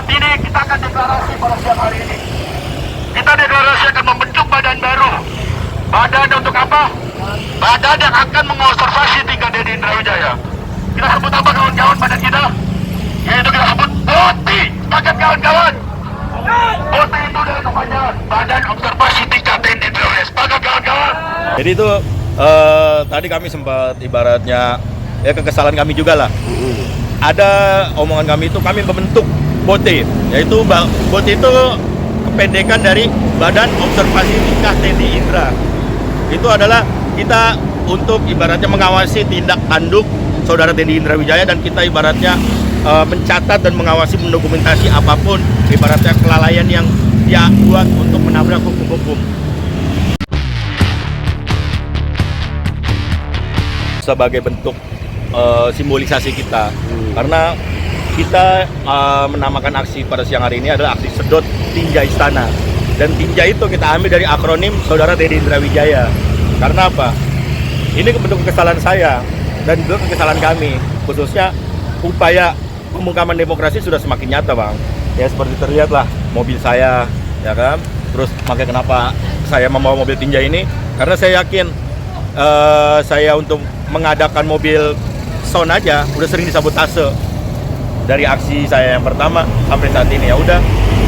saat ini kita akan deklarasi pada siang hari ini. Kita deklarasi akan membentuk badan baru. Badan untuk apa? Badan yang akan mengobservasi 3D di Indra Wijaya. Kita sebut apa kawan-kawan badan kita? Yaitu kita sebut BOTI. Sepakat kawan-kawan? BOTI itu adalah namanya Badan Observasi 3D di Indra Wijaya. Sepakat kawan-kawan? Jadi itu tadi kami sempat ibaratnya ya kekesalan kami juga lah. Ada omongan kami itu kami membentuk BOTI, yaitu BOTI itu kependekan dari Badan Observasi Tingkah TNI Indra. Itu adalah kita untuk ibaratnya mengawasi tindak tanduk saudara TNI Indra Wijaya, dan kita ibaratnya mencatat dan mengawasi mendokumentasi apapun ibaratnya kelalaian yang dia buat untuk menabrak hukum-hukum. Sebagai bentuk simbolisasi kita, karena kita menamakan aksi pada siang hari ini adalah aksi sedot tinja istana, dan tinja itu kita ambil dari akronim saudara TNI Indra Wijaya. Karena apa? Ini bentuk kekesalan saya dan juga kekesalan kami, khususnya upaya pembungkaman demokrasi sudah semakin nyata, Bang. Ya seperti terlihat lah mobil saya, ya kan. Terus makanya kenapa saya membawa mobil tinja ini, karena saya yakin saya untuk mengadakan mobil sound aja udah sering disabotase dari aksi saya yang pertama sampai saat ini. Ya udah,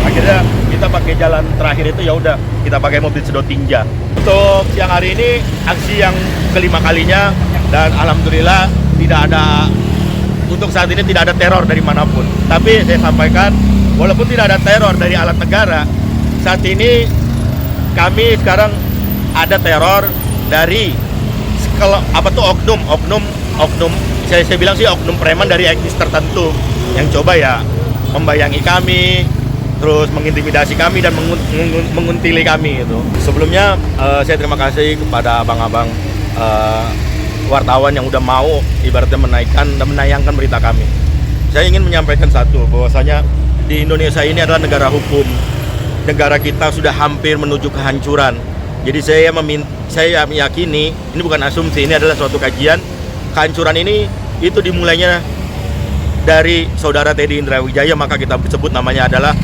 akhirnya kita pakai jalan terakhir itu, ya udah kita pakai mobil sedot tinja. Untuk siang hari ini aksi yang kelima kalinya, dan alhamdulillah tidak ada, untuk saat ini tidak ada teror dari manapun. Tapi saya sampaikan, walaupun tidak ada teror dari alat negara, saat ini kami sekarang ada teror dari kalau apa tuh oknum saya bilang sih oknum preman dari etnis tertentu yang coba ya membayangi kami, terus mengintimidasi kami dan menguntili kami itu. Sebelumnya saya terima kasih kepada abang-abang wartawan yang udah mau ibaratnya menaikkan dan menayangkan berita kami. Saya ingin menyampaikan satu, bahwasanya di Indonesia ini adalah negara hukum. Negara kita sudah hampir menuju kehancuran. Jadi saya meyakini, ini bukan asumsi, ini adalah suatu kajian. Kehancuran ini itu dimulainya dari saudara TNI Indra Wijaya, maka kita sebut namanya adalah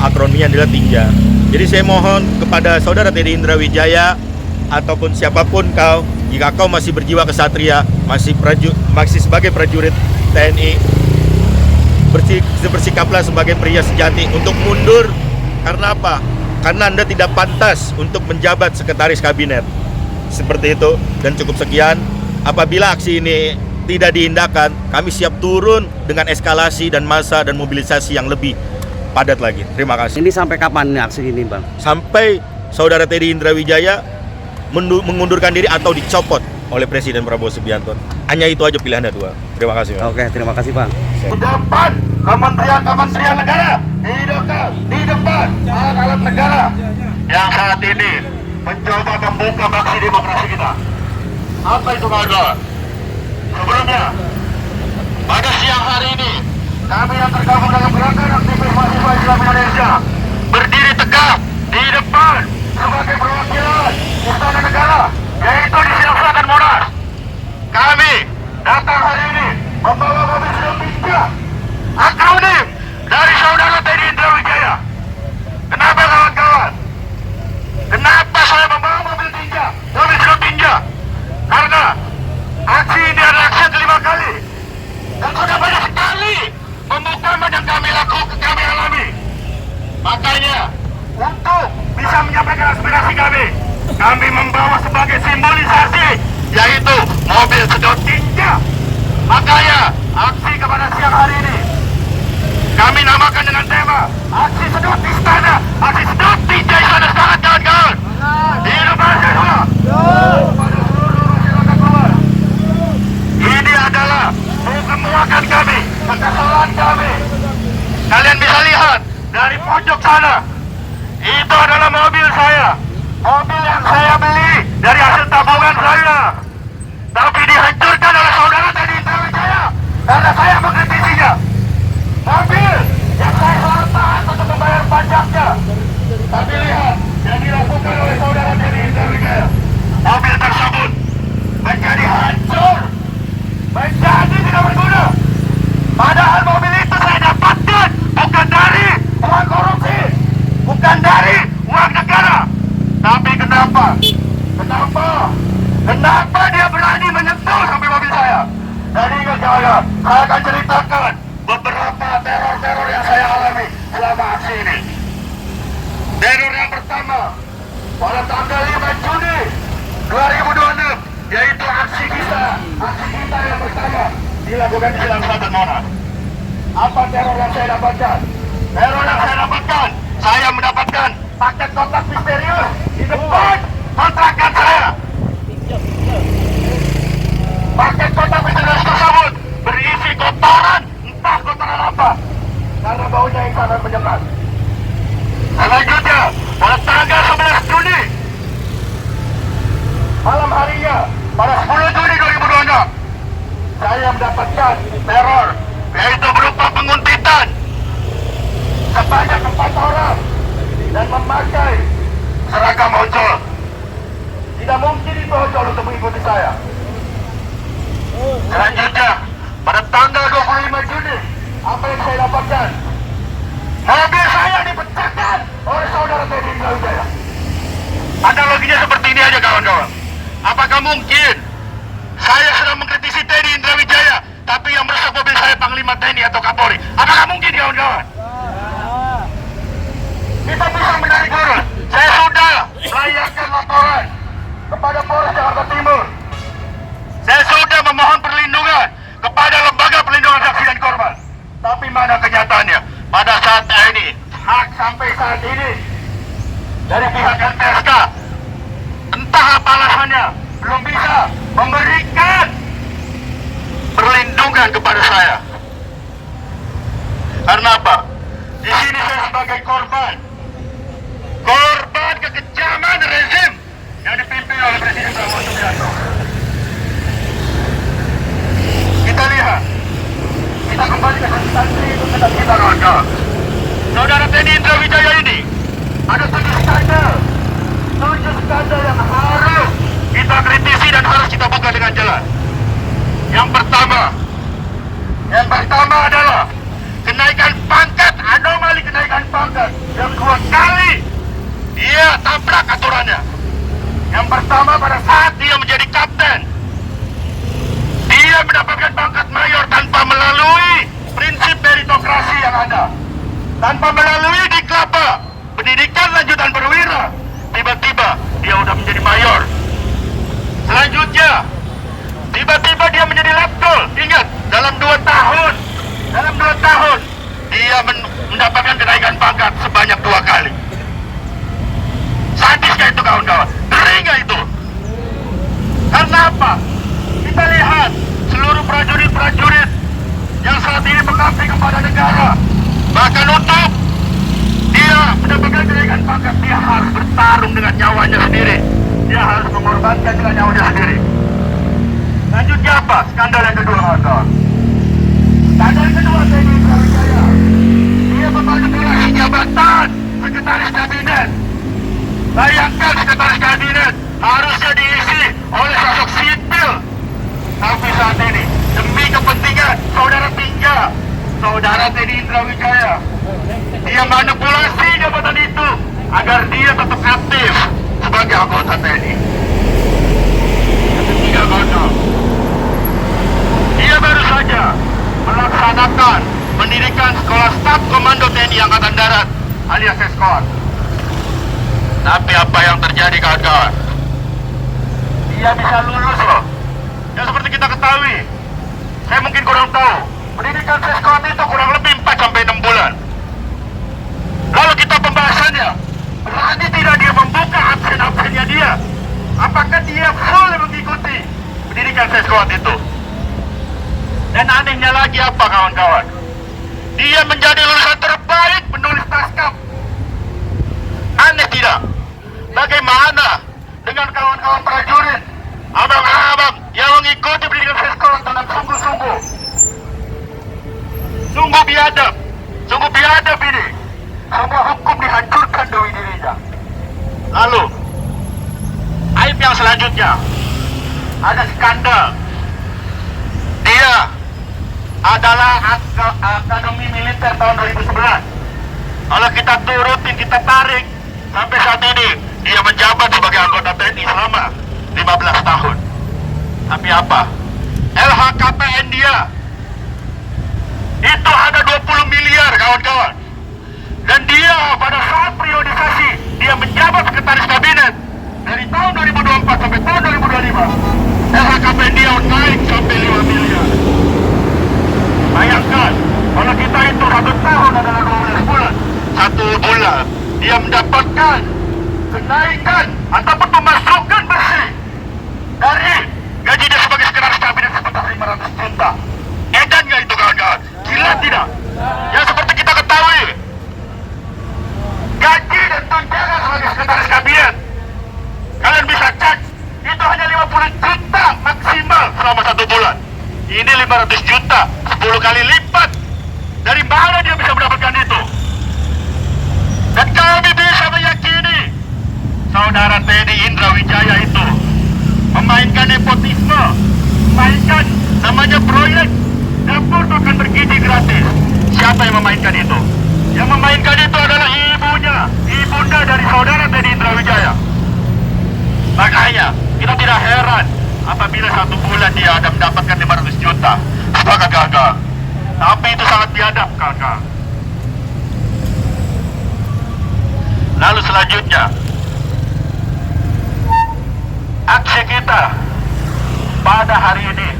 akronimnya adalah tinja. Jadi saya mohon kepada saudara TNI Indra Wijaya ataupun siapapun kau, jika kau masih berjiwa kesatria, masih sebagai prajurit TNI, bersikaplah sebagai pria sejati untuk mundur. Karena apa? Karena Anda tidak pantas untuk menjabat sekretaris kabinet. Seperti itu, dan cukup sekian. Apabila aksi ini tidak diindahkan, kami siap turun dengan eskalasi dan massa dan mobilisasi yang lebih padat lagi. Terima kasih. Ini sampai kapan nih aksi ini, Bang? Sampai saudara TNI Indra Wijaya mengundurkan diri atau dicopot oleh Presiden Prabowo Subianto. Hanya itu aja pilihannya dua. Terima kasih, Bang. Oke, terima kasih, Bang. Di depan kementerian negara, di depan alat negara yang saat ini mencoba membuka aksi demokrasi kita. Apa itu kawan-kawan? Sebelumnya, pada siang hari ini, kami yang tergabung dalam gerakan aktivis mahasiswa Islam Indonesia berdiri tegak di depan sebagai perwakilan istana negara, yaitu di Silang Selatan Monas. Kami datang hari ini membawa mobil sedot tinja, akronim dari saudara TNI Indra Wijaya. Kenapa kawan-kawan? Kenapa saya membawa mobil sedot tinja? Karena aksi ini adalah aksi yang kelima kali, dan sudah banyak sekali pembukaan yang kami alami. Makanya untuk bisa menyampaikan aspirasi kami membawa sebagai simbolisasi, yaitu mobil sedot tinja. Makanya aksi kepada siang hari ini kami namakan dengan tema aksi sedot istana, aksi sedot tinja istana. Semangat kawan-kawan! Hidup mahasiswa! Pada seluruh masyarakat luar, ini adalah pengemuakan kami, kekesalan kami. Kalian bisa lihat dari pojok sana, itu adalah mobil saya, mobil yang saya beli dari hasil tabungan saya, tapi dihancurkan oleh saudara TNI Indra Wijaya karena saya mengkritisinya. Mobil yang saya selalu tahan untuk membayar pajaknya, tapi lihat yang dilakukan oleh saudara TNI Indra Wijaya. Mobil tersebut menjadi hancur, menjadi tidak berguna. Padahal mobil itu saya dapatkan bukan dari teror-teror yang saya alami selama aksi ini. Teror yang pertama, pada tanggal 5 Juni 2026, yaitu aksi kita yang pertama dilakukan di Jalan Selatan Monas. Apa teror yang saya dapatkan? Teror yang saya dapatkan, saya mendapatkan paket kotak misterius di depan kontrakan saya. Paket kotak misterius tersebut berisi kotoran, entah kotoran apa, karena baunya yang sangat menyengat. Selanjutnya, pada tanggal 11 Juni, malam harinya, pada 10 Juni 2026, saya mendapatkan teror, yaitu berupa penguntitan sebanyak 4 orang dan memakai seragam ojol. Tidak mungkin itu ojol untuk mengikuti saya. Selanjutnya, pada tanggal 25 Juni, apa yang saya dapatkan? Mobil saya dipecahkan oleh saudara Teddy Indrawijaya. Analoginya seperti ini aja kawan-kawan. Apakah mungkin saya sedang mengkritisi Teddy Indrawijaya, tapi yang merusak mobil saya Panglima TNI atau Kapolri? Apakah mungkin kawan-kawan? Kita bisa menarik urut. Saya sudah melayangkan laporan kepada Polres Jakarta Timur. Saya sudah memohon perlindungan kepada Lembaga Perlindungan Saksi dan Korban. Tapi mana kenyataannya? Pada saat ini, sampai saat ini, dari pihak LPSK, entah apa alasannya, belum bisa memberikan perlindungan kepada saya. Karena apa? Di sini saya sebagai korban kekejaman rezim yang dipimpin oleh Presiden Prabowo Subianto. Kita lihat, kita kembali ke substansi itu kita kawan-kawan. Saudara Teddy Indrawijaya ini ada 7 skandal yang harus kita kritisi dan harus kita buka dengan jelas. Yang pertama adalah kenaikan pangkat, anomali kenaikan pangkat yang 2 kali dia tabrak aturannya. Yang pertama, pada saat dia menjadi kapten, dia mendapatkan pangkat mayor tanpa melalui prinsip meritokrasi yang ada, tanpa melalui diklapa pendidikan lanjutan perwira. Tiba-tiba dia udah menjadi mayor. Selanjutnya, tiba-tiba dia menjadi letkol. Ingat, dalam 2 tahun dia mendapatkan kenaikan pangkat sebanyak 2 kali. Sadis gak itu kawan-kawan? Ngeri gak itu? Karena apa? Kita lihat seluruh prajurit-prajurit yang saat ini mengabdi kepada negara, bahkan untuk dia mendapatkan kenaikan pangkat, dia harus bertarung dengan nyawanya sendiri. Dia harus mengorbankan dengan nyawanya sendiri. Lanjutnya apa? Skandal yang kedua, kawan-kawan. Skandal yang kedua, Teddy Indrawijaya. Dia memanipulasi jabatan sekretaris kabinet. Bayangkan, sekretaris kabinet harusnya diisi oleh sosok sipil. Tapi saat ini, demi kepentingan saudara Tingga, saudara Teddy Indrawijaya, dia manipulasi jabatan itu agar dia tetap aktif sebagai anggota TNI. Ketiga, kawan-kawan, dia baru saja melaksanakan pendidikan sekolah staf komando TNI Angkatan Darat alias Seskon. Tapi apa yang terjadi, kawan-kawan? Dia bisa lulus loh. Ya seperti kita ketahui, saya mungkin kurang tahu, pendidikan Seskon itu kurang lebih 4-6 bulan. Lalu kita pembahasannya, berarti tidak dia membuka absen-absennya dia. Apakah dia full mengikuti pendidikan Seskon itu? Dan anehnya lagi apa, kawan-kawan? Dia menjadi lulusan terbaik penulis naskah. Aneh tidak? Bagaimana dengan kawan-kawan prajurit, abang-abang yang mengikuti pendidikan Seskon dengan sungguh-sungguh? Sungguh biadab ini. Semua hukum dihancurkan demi dirinya. Lalu, aib yang selanjutnya, ada skandal. Dia adalah Akademi Militer tahun 2011. Kalau kita turutin, kita tarik, sampai saat ini dia menjabat sebagai anggota TNI selama 15 tahun. Tapi apa? LHKPN dia itu ada 20 miliar dia mendapatkan kenaikan ataupun pemasukan bersih dari gaji dia sebagai sekretaris kabinet sebesar 500 juta. Edan nggak itu kawan-kawan? Gila tidak? Ya seperti kita ketahui, gaji dan tunjangan sebagai sekretaris kabinet, kalian bisa cek, itu hanya 50 juta maksimal selama 1 bulan. Ini 500 juta, 10 kali lipat. Dari mana dia bisa mendapatkan itu? Dan kami bisa meyakini saudara Teddy Indra Wijaya itu memainkan nepotisme, memainkan namanya proyek dapur makan bergizi gratis. Siapa yang memainkan itu? Yang memainkan itu adalah ibunya, ibunda dari saudara Teddy Indra Wijaya. Makanya kita tidak heran apabila 1 bulan dia ada mendapatkan 500 juta sebagai gagal. Tapi itu sangat biadab, kakak. Lalu selanjutnya, aksi kita pada hari ini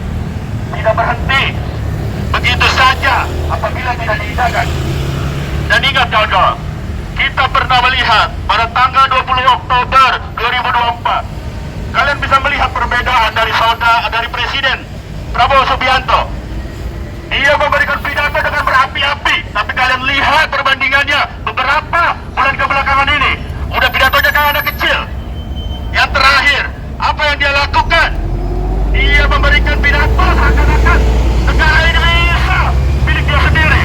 tidak berhenti begitu saja apabila tidak diindahkan. Dan ingat kawan-kawan, kita pernah melihat pada tanggal 20 Oktober 2024, kalian bisa melihat perbedaan dari Presiden Prabowo Subianto. Dia memberikan pidato dengan berapi-api, tapi kalian lihat perbandingannya beberapa bulan kebelakangan ini. Udah pidatonya kayak anak kecil. Yang terakhir, apa yang dia lakukan? Dia memberikan pidato seakan-akan negara Indonesia milik dia sendiri.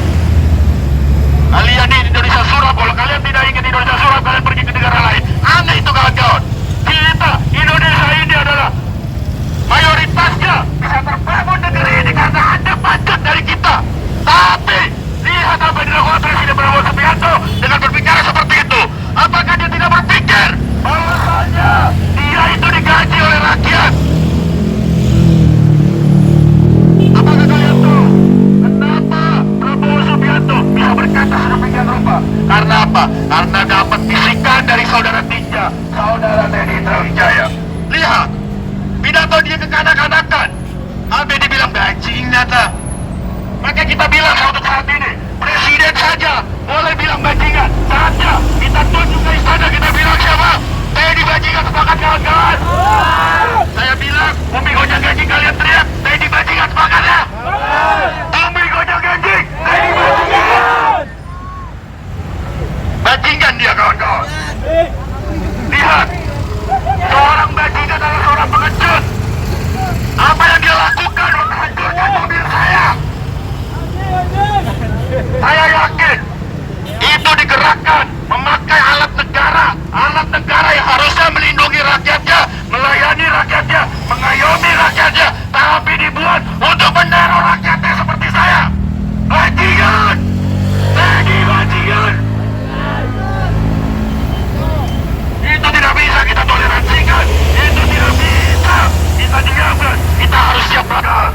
Kalian di Indonesia Surab, kalau kalian tidak ingin Indonesia Surab, kalian pergi ke negara lain. Aneh itu kawan-kawan. Kita, Indonesia ini adalah mayoritasnya bisa terbangun negeri ini karena ada pajak dari kita. Tapi lihat apa yang dilakukan Presiden Prabowo Subianto dengan berbicara seperti itu. Apakah dia tidak berpikir bahwasanya dia itu digaji oleh rakyat? Apakah kalian tahu kenapa Prabowo Subianto bisa berkata sedemikian rupa? Karena apa? Karena dapat bisikan dari saudara Tinja, saudara Teddy Indra Wijaya. Lihat pidato dia kekanak-kanakan. Sampai dibilang bajingan lah. Maka kita bilang untuk saat ini, Presiden saja boleh bilang bajingan. Saatnya kita tunjuk ke istana, kita bilang siapa? Teddy bajingan, sepakat kawan-kawan? Saya bilang, Bumi Gojek gaji, kalian teriak Teddy bajingan, sepakat ya? Bumi Gojek gaji, Teddy bajingan. Bajingan dia kawan-kawan. Lihat, seorang bajingan adalah seorang pengecut. Apa yang dia lakukan menghancurkan mobil saya. Saya yakin itu digerakkan memakai alat negara yang harusnya melindungi rakyatnya, melayani rakyatnya, mengayomi rakyatnya, tapi dibuat untuk meneror rakyatnya seperti saya. Bajingan, Teddy bajingan. Itu tidak bisa kita toleransikan. Itu tidak bisa kita diamkan. Kita harus siap bakal.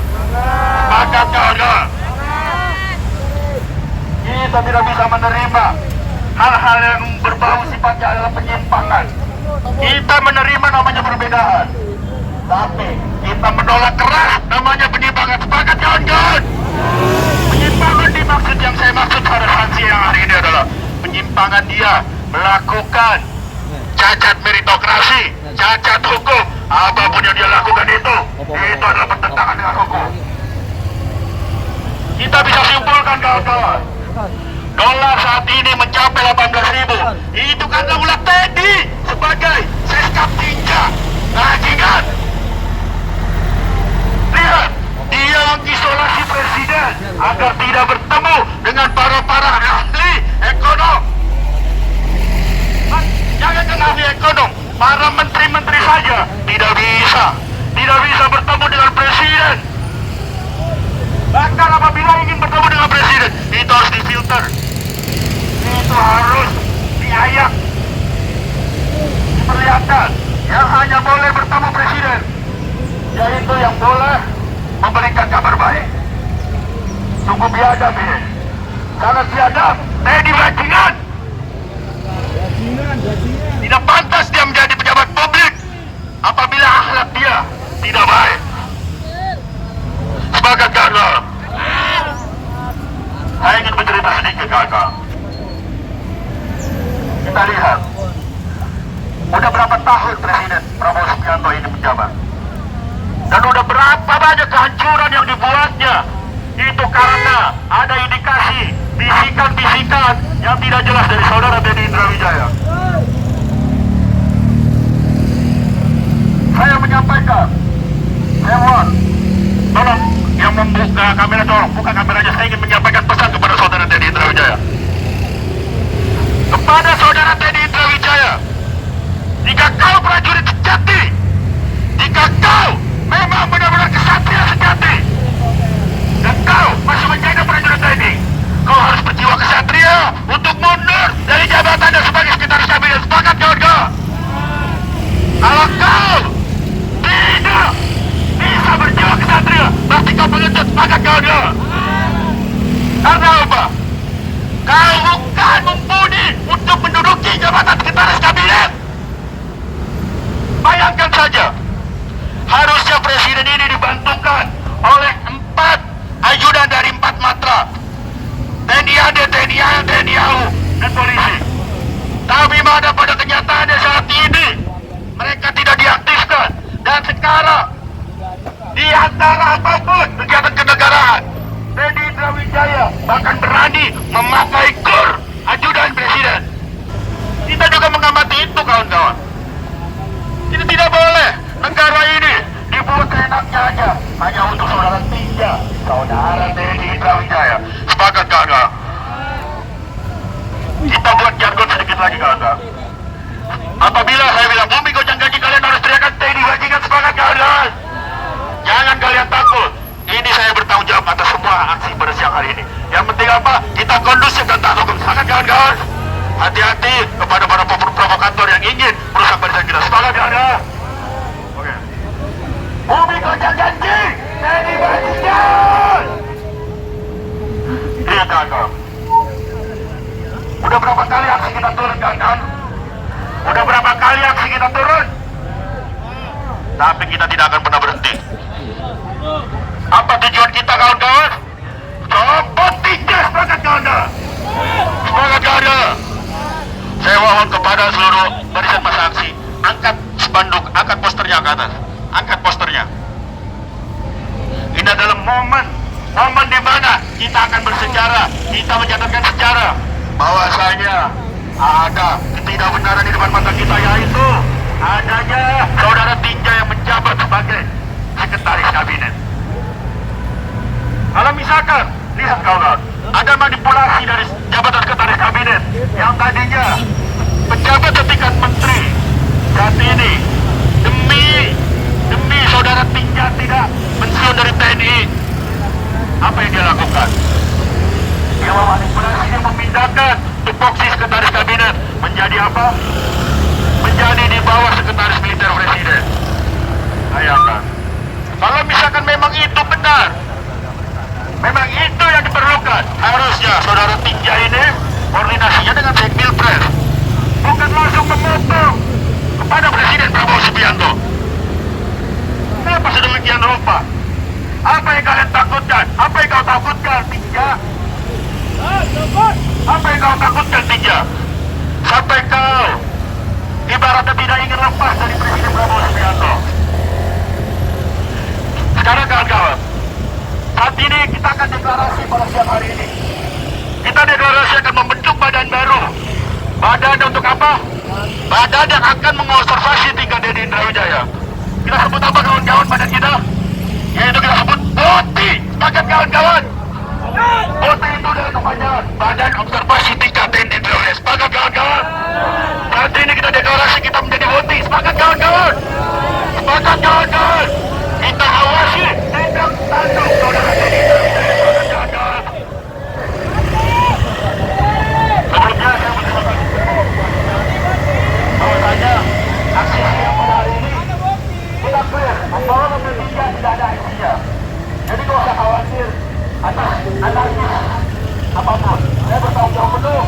Sepakat kawan-kawan. Kita tidak bisa menerima hal-hal yang berbau sifatnya adalah penyimpangan. Kita menerima namanya perbedaan, tapi kita menolak keras namanya penyimpangan. Sepakat kawan-kawan? Penyimpangan dimaksud, yang saya maksud pada sanksi yang hari ini adalah penyimpangan dia melakukan cacat meritokrasi, cacat hukum. Apapun yang dia lakukan itu adalah bertentangan dengan hukum. Kita bisa simpulkan kawan-kawan, dolar saat ini mencapai 18.000. Itu karena ulah Teddy sebagai seskap tinja. Bajingan. Lihat, dia mengisolasi Presiden agar tidak bertemu dengan para ahli ekonom. Jangan dengan ahli ekonom, para menteri-menteri saja tidak bisa bertemu dengan Presiden. Bahkan apabila ingin bertemu dengan Presiden, itu harus difilter, itu harus diayak, diperlihatkan. Yang hanya boleh bertemu Presiden, yaitu yang boleh memberikan kabar baik. Sungguh biadab ini, sangat biadab. Teddy bajingan. Tidak pantas dia menjadi pejabat publik apabila akhlak dia tidak baik. Sebagai kader, saya ingin bercerita sedikit kakak. Kita kita lihat, udah berapa tahun Presiden Prabowo Subianto ini menjabat, dan udah berapa banyak kehancuran yang dibuatnya. Itu karena ada indikasi bisikan-bisikan yang tidak jelas dari saudara Teddy Indrawijaya. Saya menyampaikan, saya mohon, tolong yang membuka kamera, tolong buka kameranya. Saya ingin menyampaikan pesan kepada saudara Teddy Indrawijaya. Kepada saudara Teddy Indrawijaya, jika kau prajurit sejati, jika kau memang benar-benar kesatria sejati, dan kau masih menjadi prajurit TNI, kau harus berjiwa kesatria untuk mundur dari jabatannya sebagai sekretaris kabinet. Sepakat kawan-kawan? Kalau kau tidak bisa berjiwa kesatria, pasti kau pengecut. Sepakat kawan-kawan? Karena apa? Kau bukan mumpuni untuk menduduki jabatan sekretaris kabinet. Bayangkan saja, harusnya presiden ini dibantukan oleh 4 ajudan dari 4 matra, TNI AD, TNI AL, TNI AU, dan polisi. Tapi mana pada kenyataannya saat ini mereka tidak diaktifkan, dan sekarang di antara apapun kegiatan kenegaraan, Teddy Indrawijaya bahkan berani memakai kur ajudan presiden. Kita juga mengamati itu kawan-kawan. Ini tidak boleh negara ini dibuat seenaknya aja hanya untuk saudara Tinja, saudara Teddy Indrawijaya. Sepakat kawan-kawan? Kita buat jargon sedikit lagi kawan-kawan. Apabila saya bilang bumi goncang gaji, kalian harus teriakan Teddy bajingan. Sepakat kawan-kawan? Jangan kalian takut. Ini saya bertanggung jawab atas semua aksi pada siang hari ini. Yang penting apa? Kita kondusif dan taat hukum. Sepakat kawan-kawan? Hati-hati kepada para provokator yang ingin merusak barisan kita. Sepakat kawan-kawan? Oke. Bumi goncang janji, Teddy bajingan. Iya kawan-kawan. Udah berapa kali aksi kita turun kawan-kawan? Udah berapa kali aksi kita turun? Tapi kita tidak akan pernah berhenti. Apa tujuan kita kawan-kawan? Copot Tinja. Sepakat kawan-kawan? Sepakat kawan-kawan? Saya mohon kepada seluruh barisan masa aksi, angkat spanduk, angkat posternya ke atas, angkat posternya. Ini adalah momen di mana kita akan bersejarah, kita mencatatkan sejarah bahwasanya ada ketidakbenaran di depan mata kita, yaitu adanya saudara Tinja yang menjabat sebagai sekretaris kabinet. Kalau misalkan lihat kawan-kawan, ada manipulasi dari jabatan sekretaris kabinet yang tadinya pejabat setingkat menteri, saat ini demi saudara Tinja tidak pensiun dari TNI, apa yang dia lakukan? Dia memanipulasi, dia memindahkan tupoksi sekretaris kabinet menjadi apa? Menjadi di bawah sekretaris militer presiden. Bayangkan, kalau misalkan memang itu benar, memang itu yang diperlukan, harusnya saudara Tinja ini koordinasinya dengan Sekmilpres, bukan langsung memotong kepada Presiden Prabowo Subianto. Kenapa sedemikian rupa? Apa yang kalian takutkan? Apa yang kau takutkan, Tinja? Apa yang kau takutkan, Tinja? Sampai kau ibaratnya tidak ingin lepas dari Presiden Prabowo Subianto. Sekarang kawan-kawan, saat ini kita akan deklarasi pada siang hari ini. Kita deklarasi akan membentuk badan baru. Badan untuk apa? Badan yang akan mengobservasi tingkat Teddy Indrawijaya. Kita sebut apa kawan-kawan badan kita? Yaitu kita sebut BOTI. Sepakat kawan-kawan? BOTI itu adalah kepanjangan Badan Observasi Tingkat Teddy Indrawijaya. Sepakat kawan-kawan? Saat ini kita deklarasi kita menjadi BOTI. Sepakat kawan-kawan? Sepakat kawan-kawan? Kita awasi tindak tanduk saudara Teddy Indrawijaya. Sepakat kawan-kawan? Sebelumnya saya menyampaikan bahwasanya aksi yang pada hari ini kita clear bahwa mobil Tinja tidak ada isinya. Jadi gak usah khawatir atas analisis apapun. Saya bertanggung jawab penuh